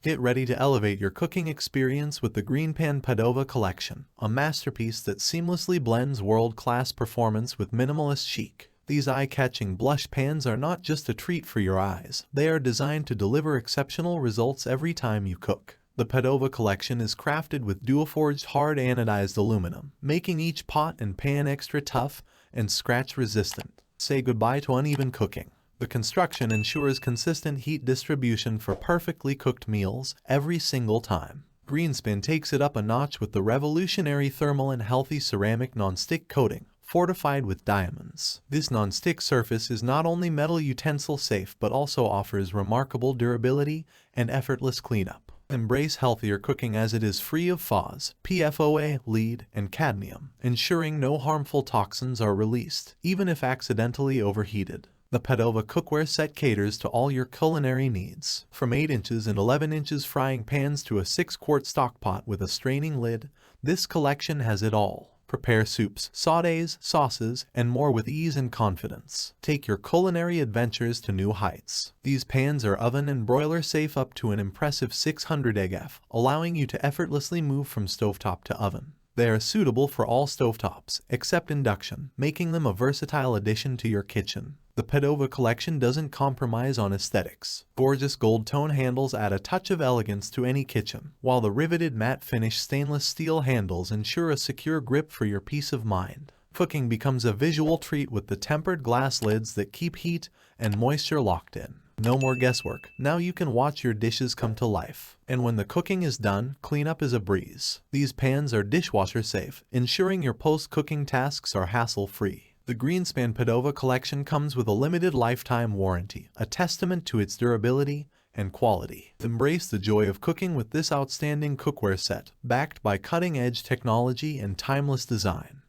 Get ready to elevate your cooking experience with the Greenpan Padova collection, a masterpiece that seamlessly blends world-class performance with minimalist chic. These eye-catching blush pans are not just a treat for your eyes, they are designed to deliver exceptional results every time you cook. The Padova collection is crafted with Duoforged hard-anodized aluminum, making each pot and pan extra tough and scratch-resistant. Say goodbye to uneven cooking. The construction ensures consistent heat distribution for perfectly cooked meals every single time. Greenspan takes it up a notch with the revolutionary Thermolon healthy ceramic non-stick coating, fortified with diamonds. This non-stick surface is not only metal utensil safe but also offers remarkable durability and effortless cleanup. Embrace healthier cooking as it is free of Pfas, PFOA, lead, and cadmium, ensuring no harmful toxins are released, even if accidentally overheated. The Padova cookware set caters to all your culinary needs. From 8 inches and 11 inches frying pans to a 6-quart stockpot with a straining lid, this collection has it all. Prepare soups, sautés, sauces, and more with ease and confidence. Take your culinary adventures to new heights. These pans are oven and broiler safe up to an impressive 600 EGF, allowing you to effortlessly move from stovetop to oven. They are suitable for all stovetops, except induction, making them a versatile addition to your kitchen. The Padova collection doesn't compromise on aesthetics. Gorgeous gold tone handles add a touch of elegance to any kitchen, while the riveted matte finish stainless steel handles ensure a secure grip for your peace of mind. Cooking becomes a visual treat with the tempered glass lids that keep heat and moisture locked in. No more guesswork, now you can watch your dishes come to life. And when the cooking is done, cleanup is a breeze. These pans are dishwasher safe, ensuring your post-cooking tasks are hassle-free. The Greenspan Padova collection comes with a limited lifetime warranty, a testament to its durability and quality. Embrace the joy of cooking with this outstanding cookware set, backed by cutting-edge technology and timeless design.